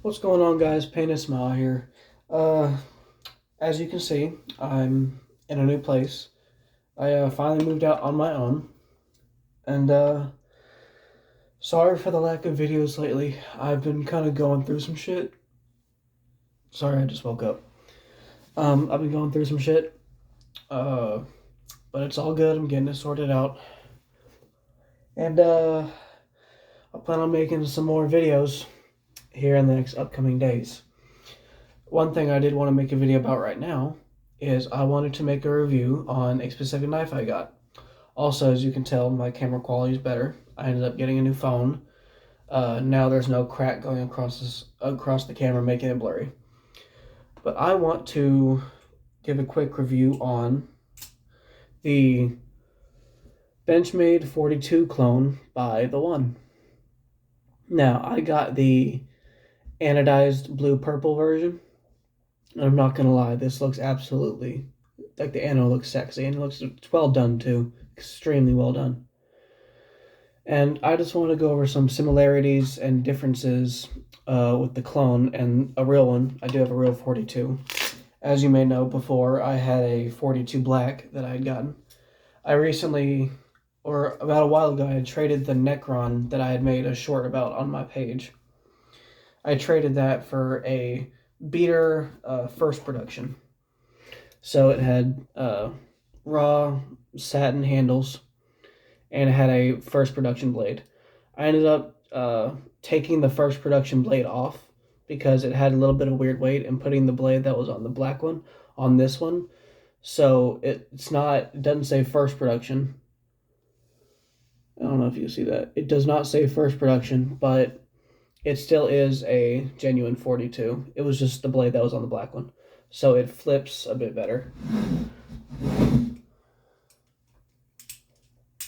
What's going on, guys? Paint and Smile here. Uh, as you can see, I'm in a new place. I finally moved out on my own, and sorry for the lack of videos lately. I've been kind of going through some shit. Sorry, I just woke up. I've been going through some shit, uh, but it's all good. I'm getting it sorted out, and I plan on making some more videos here in the next upcoming days. One thing I did want to make a video about right now is I wanted to make a review on a specific knife I got. Also, as you can tell, my camera quality is better. I ended up getting a new phone. Now there's no crack going across the camera, making it blurry. But I want to give a quick review on the Benchmade 42 clone by TheOne. Now, I got the anodized blue-purple version. And I'm not gonna lie, this looks absolutely like the anno looks sexy, and it's well done too, extremely well done. And I just want to go over some similarities and differences with the clone and a real one. I do have a real 42. As you may know, before I had a 42 black that I had gotten. I recently, or about a while ago, I had traded the Necron that I had made a short about on my page. I traded that for a beater first production. So it had raw satin handles, and it had a first production blade. I ended up taking the first production blade off because it had a little bit of weird weight, and putting the blade that was on the black one on this one. So it doesn't say first production. I don't know if you see that. It does not say first production, but it still is a genuine 42. It was just the blade that was on the black one. So it flips a bit better.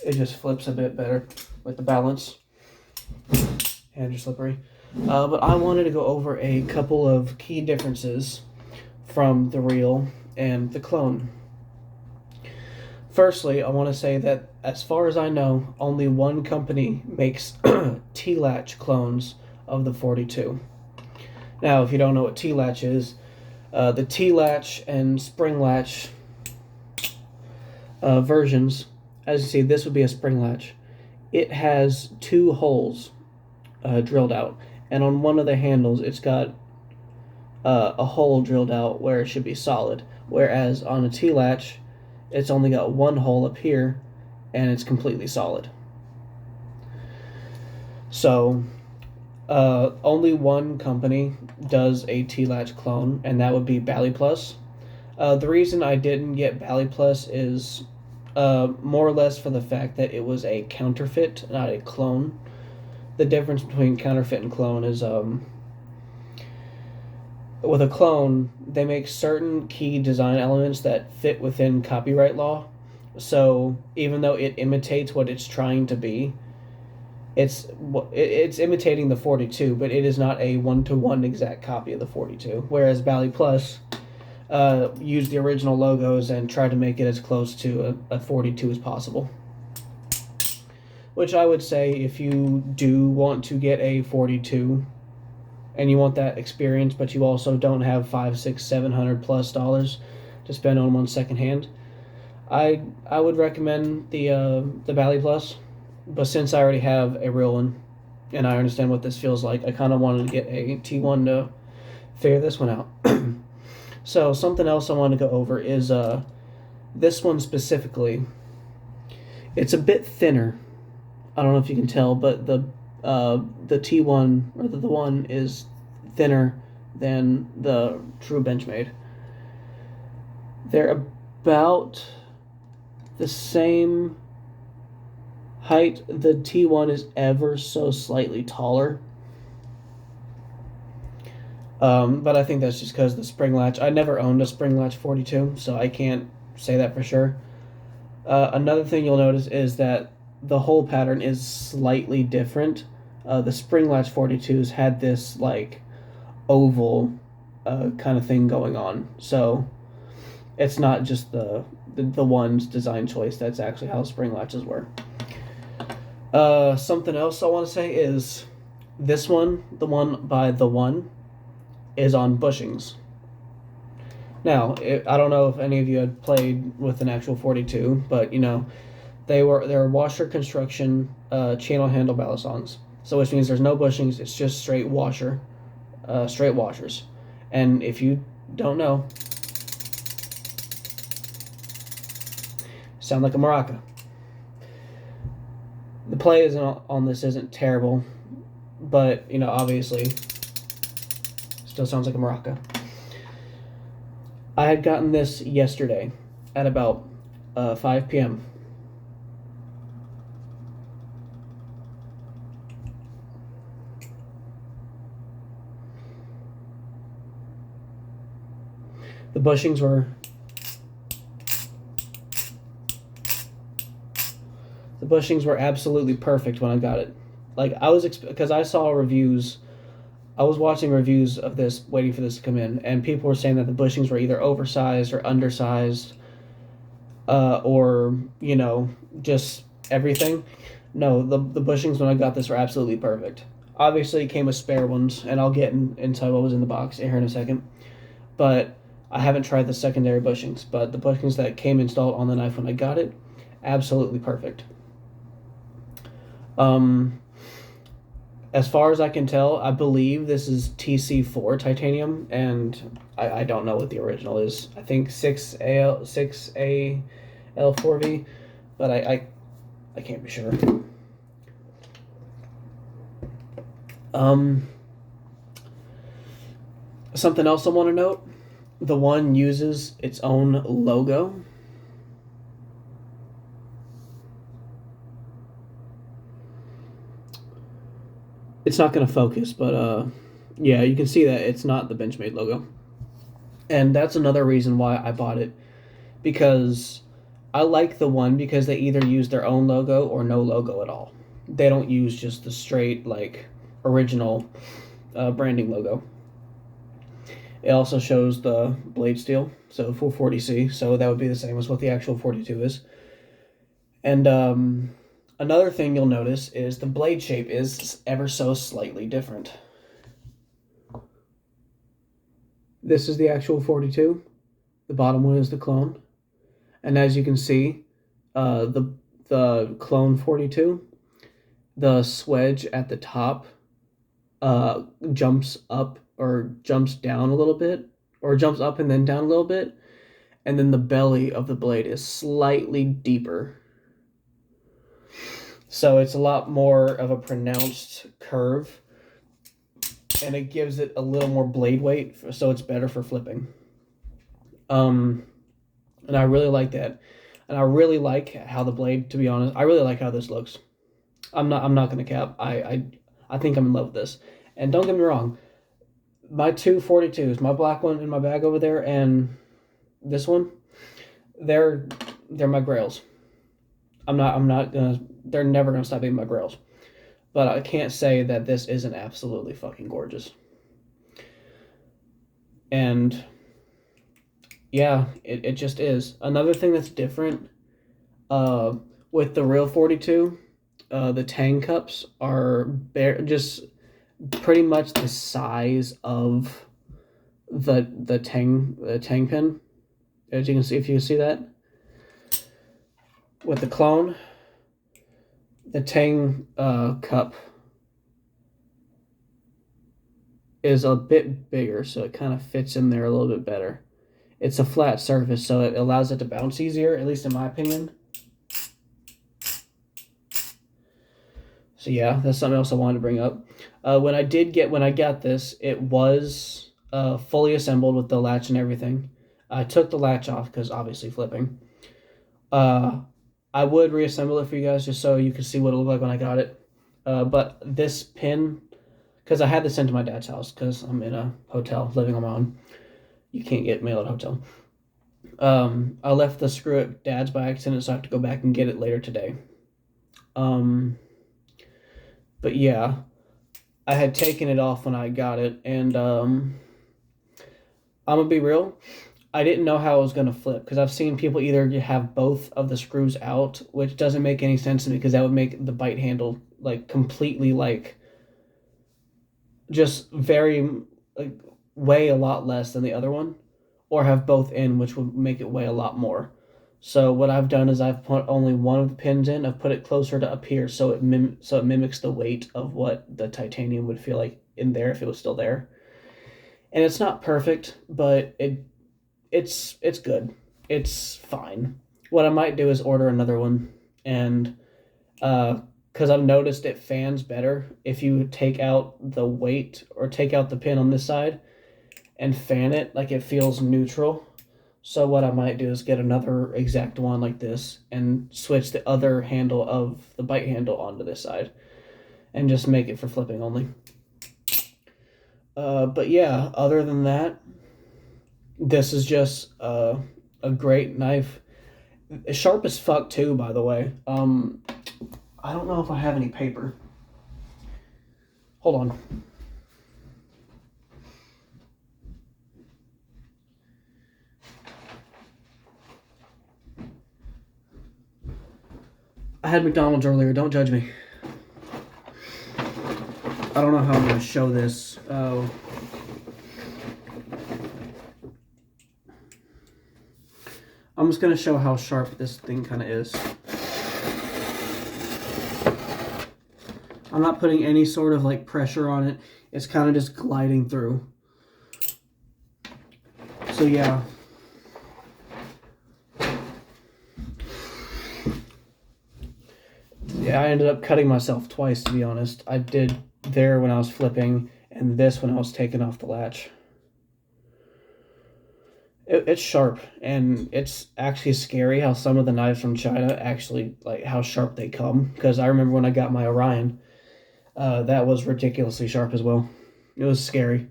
It just flips a bit better with the balance. Hands are slippery. But I wanted to go over a couple of key differences from the real and the clone. Firstly, I want to say that as far as I know, only one company makes T-latch clones of the 42. Now, if you don't know what T-latch is, the T-latch and spring latch versions, as you see, this would be a spring latch. It has two holes drilled out, and on one of the handles, it's got a hole drilled out where it should be solid. Whereas on a T-latch, it's only got one hole up here, and it's completely solid. So only one company does a T-latch clone, and that would be Bally Plus. The reason I didn't get Bally Plus is more or less for the fact that it was a counterfeit, not a clone. The difference between counterfeit and clone is with a clone, they make certain key design elements that fit within copyright law. So even though it imitates what it's trying to be, it's imitating the 42, but it is not a one-to-one exact copy of the 42. Whereas Bally Plus used the original logos and tried to make it as close to a 42 as possible. Which I would say, if you do want to get a 42 and you want that experience, but you also don't have $500, $600, $700+ to spend on one secondhand, I would recommend the Bally Plus. But since I already have a real one and I understand what this feels like, I kind of wanted to get a T1 to figure this one out. So something else I want to go over is this one specifically. It's a bit thinner. I don't know if you can tell, but the T1 or the one is thinner than the true Benchmade. They're about the same height. The T1 is ever so slightly taller. But I think that's just because the spring latch. I never owned a spring latch 42, so I can't say that for sure. Another thing you'll notice is that the hole pattern is slightly different. The spring latch 42s had this like oval kind of thing going on, so it's not just the one's design choice. That's actually how spring latches were. Something else I want to say is this one, the one by TheOne, is on bushings. Now, I don't know if any of you had played with an actual 42, but they're washer construction channel handle balisons. So which means there's no bushings, it's just straight washers. And if you don't know, sound like a maraca. The play on this isn't terrible, but obviously still sounds like a maraca. I had gotten this yesterday at about 5 p.m. The bushings were absolutely perfect when I got it. Like because I saw reviews. I was watching reviews of this, waiting for this to come in, and people were saying that the bushings were either oversized or undersized, or just everything. No, the bushings when I got this were absolutely perfect. Obviously, it came with spare ones, and I'll get inside what was in the box here in a second. But I haven't tried the secondary bushings, but the bushings that came installed on the knife when I got it, absolutely perfect. As far as I can tell, I believe this is TC4 titanium, and I don't know what the original is. I think 6AL4V, but I can't be sure. Something else I want to note, TheOne uses its own logo. It's not going to focus, but yeah, you can see that it's not the Benchmade logo. And that's another reason why I bought it, because I like TheOne because they either use their own logo or no logo at all. They don't use just the straight, original branding logo. It also shows the blade steel, so 440C, so that would be the same as what the actual 42 is. And another thing you'll notice is the blade shape is ever so slightly different. This is the actual 42. The bottom one is the clone. And as you can see, the clone 42, the swedge at the top jumps up or jumps down a little bit, or jumps up and then down a little bit, and then the belly of the blade is slightly deeper. So it's a lot more of a pronounced curve, and it gives it a little more blade weight, so it's better for flipping. And I really like that. And I really like how the blade, to be honest, I really like how this looks. I'm not gonna cap. I think I'm in love with this. And don't get me wrong, my two 42s, my black one in my bag over there, and this one, they're my grails. They're never gonna stop being my grails. But I can't say that this isn't absolutely fucking gorgeous. And yeah, it just is. Another thing that's different with the real 42, the tang cups are just pretty much the size of the tang pin. As you can see, if you can see that. With the clone, the tang cup is a bit bigger, so it kind of fits in there a little bit better. It's a flat surface, so it allows it to bounce easier, at least in my opinion. So yeah, that's something else I wanted to bring up. When I got this, it was fully assembled with the latch and everything. I took the latch off because obviously flipping. I would reassemble it for you guys just so you can see what it looked like when I got it. But this pin, because I had this sent to my dad's house because I'm in a hotel living on my own. You can't get mail at a hotel. I left the screw at dad's by accident, so I have to go back and get it later today. But yeah, I had taken it off when I got it, and I'm gonna be real, I didn't know how it was gonna flip, because I've seen people either have both of the screws out, which doesn't make any sense to me, because that would make the bite handle completely just very weigh a lot less than the other one, or have both in, which would make it weigh a lot more. So what I've done is I've put only one of the pins in. I've put it closer to up here, so it mimics the weight of what the titanium would feel like in there if it was still there. And it's not perfect, but it's good. It's fine. What I might do is order another one, and because I've noticed it fans better if you take out the weight or take out the pin on this side and fan it, like it feels neutral. So what I might do is get another exact one like this and switch the other handle of the bite handle onto this side and just make it for flipping only. But yeah, other than that, this is just a great knife. It's sharp as fuck too, by the way. I don't know if I have any paper. Hold on. I had McDonald's earlier. Don't judge me. I don't know how I'm going to show this. I'm just going to show how sharp this thing kind of is. I'm not putting any sort of like pressure on it. It's kind of just gliding through. So yeah. Yeah, I ended up cutting myself twice, to be honest. I did there when I was flipping, and this when I was taking off the latch. It's sharp, and it's actually scary how some of the knives from China actually, like, how sharp they come. Because I remember when I got my Orion, that was ridiculously sharp as well. It was scary.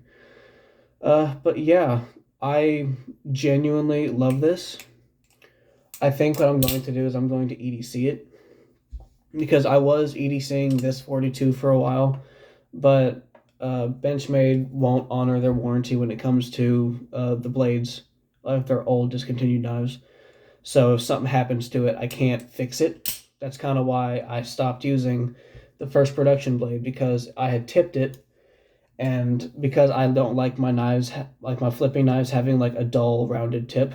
But yeah, I genuinely love this. I think what I'm going to do is I'm going to EDC it. Because I was EDCing this 42 for a while, but Benchmade won't honor their warranty when it comes to the blades if they're old discontinued knives. So if something happens to it, I can't fix it. That's kind of why I stopped using the first production blade, because I had tipped it, and because I don't like my knives, like my flipping knives, having like a dull rounded tip,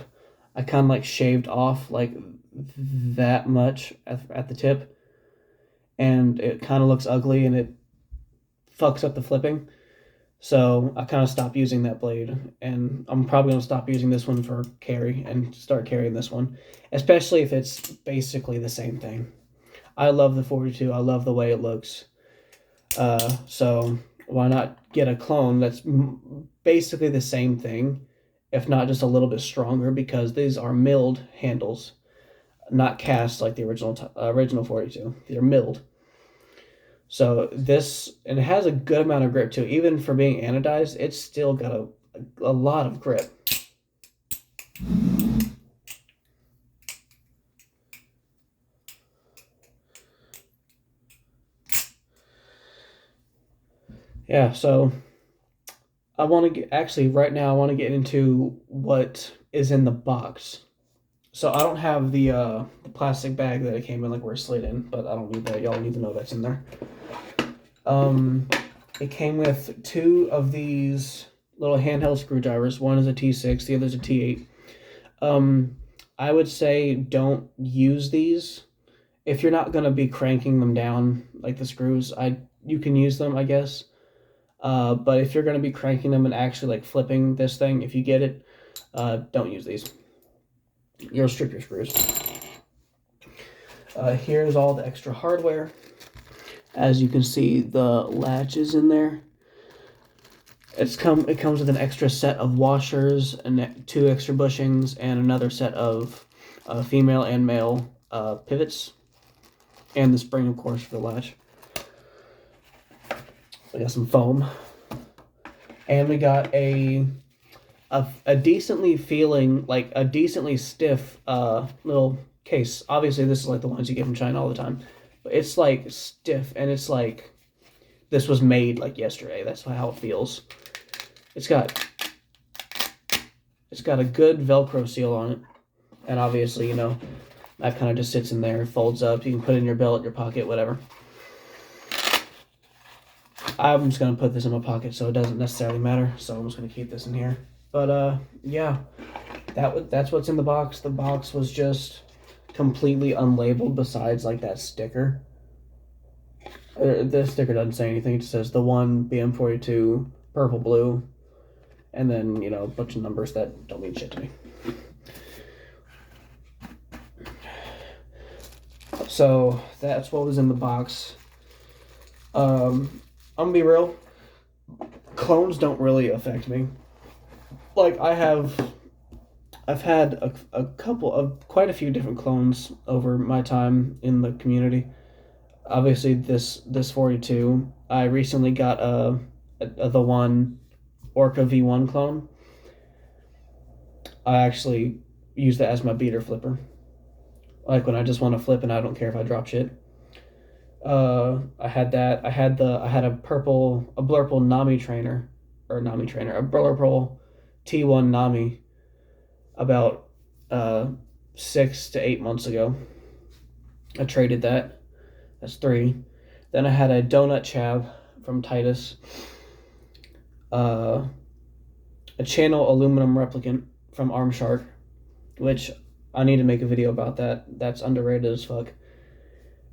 I kind of like shaved off like that much at the tip, and it kind of looks ugly and it fucks up the flipping. So I kind of stopped using that blade, and I'm probably going to stop using this one for carry and start carrying this one, especially if it's basically the same thing. I love the 42. I love the way it looks. So why not get a clone that's basically the same thing, if not just a little bit stronger, because these are milled handles, not cast like the original 42. They're milled. So this, and it has a good amount of grip too. Even for being anodized, it's still got a lot of grip. Yeah, so I want to get, actually right now I want to get into what is in the box. So I don't have the plastic bag that it came in, like where it slid in, but I don't need that. Y'all need to know that's in there. It came with two of these little handheld screwdrivers. One is a T6, the other is a T8. I would say don't use these if you're not gonna be cranking them down like the screws. You can use them, I guess. But if you're gonna be cranking them and actually like flipping this thing, if you get it, don't use these. You'll strip your screws. Here's all the extra hardware. As you can see, the latch is in there. It comes with an extra set of washers and 2 extra bushings and another set of female and male pivots, and the spring, of course, for the latch. We got some foam, and we got a decently feeling, like a decently stiff little case. Obviously, this is like the ones you get from China all the time, but it's like stiff, and it's like this was made like yesterday. That's how it feels. It's got a good Velcro seal on it, and obviously, you know, that kind of just sits in there, folds up. You can put it in your belt, your pocket, whatever. I'm just gonna put this in my pocket so it doesn't necessarily matter. So I'm just gonna keep this in here. But yeah, that's what's in the box. The box was just completely unlabeled besides like that sticker. The sticker doesn't say anything. It just says TheOne BM42 purple blue, and then a bunch of numbers that don't mean shit to me. So that's what was in the box. I'm gonna be real. Clones don't really affect me. Like I've had a couple of quite a few different clones over my time in the community. Obviously, this 42. I recently got a TheOne Orca V1 clone. I actually use that as my beater flipper. Like when I just want to flip and I don't care if I drop shit. I had that. I had a blurple Nami trainer, a blurple T1 Nami about 6 to 8 months ago. I traded that. That's 3. Then I had a donut chav from Titus. A channel aluminum replicant from Armshark, which I need to make a video about that. That's underrated as fuck.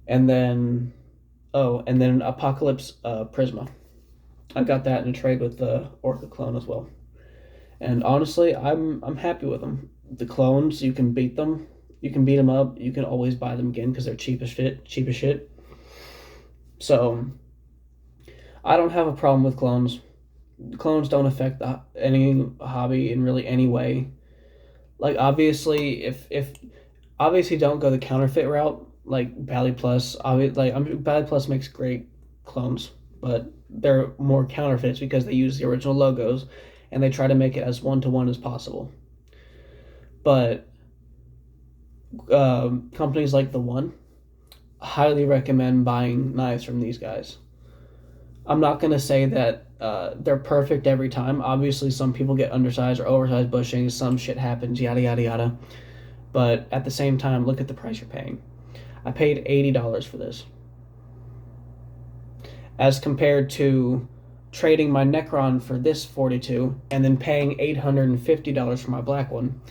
And then Apocalypse Prisma. I got that in a trade with the Orca clone as well. And honestly, I'm happy with them. The clones, you can beat them. You can beat them up. You can always buy them again because they're cheap as shit. So I don't have a problem with clones. Clones don't affect any hobby in really any way. Like obviously, if obviously don't go the counterfeit route like Bally Plus. Bally Plus makes great clones, but they're more counterfeits because they use the original logos and they try to make it as one-to-one as possible. But companies like TheOne, highly recommend buying knives from these guys. I'm not going to say that they're perfect every time. Obviously, some people get undersized or oversized bushings. Some shit happens, yada, yada, yada. But at the same time, look at the price you're paying. I paid $80 for this. As compared to trading my Necron for this 42 and then paying $850 for my black one.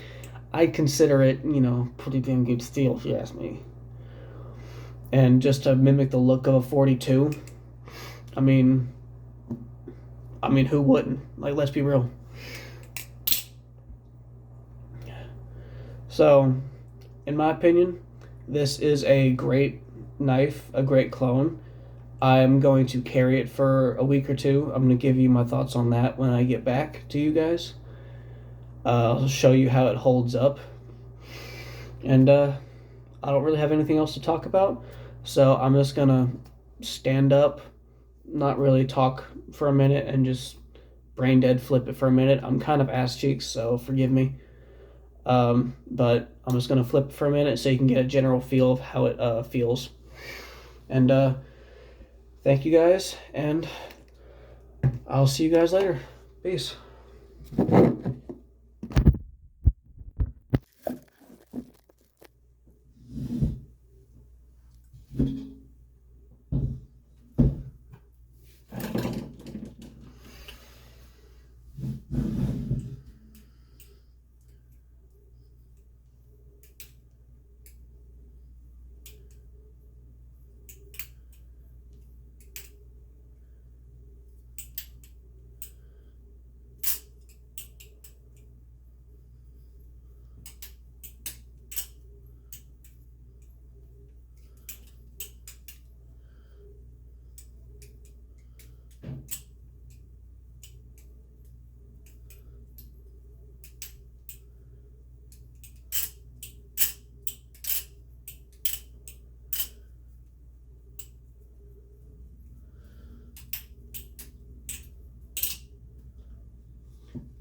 I'd consider it, pretty damn good steal if you ask me. And just to mimic the look of a 42, I mean, who wouldn't? Like, let's be real. So, in my opinion, this is a great knife, a great clone. I'm going to carry it for a week or two. I'm going to give you my thoughts on that when I get back to you guys. I'll show you how it holds up. And I don't really have anything else to talk about. So I'm just going to stand up, not really talk for a minute, and just brain dead flip it for a minute. I'm kind of ass cheeks, so forgive me. But I'm just going to flip it for a minute so you can get a general feel of how it feels. And thank you guys, and I'll see you guys later. Peace.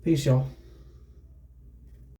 Peace, y'all.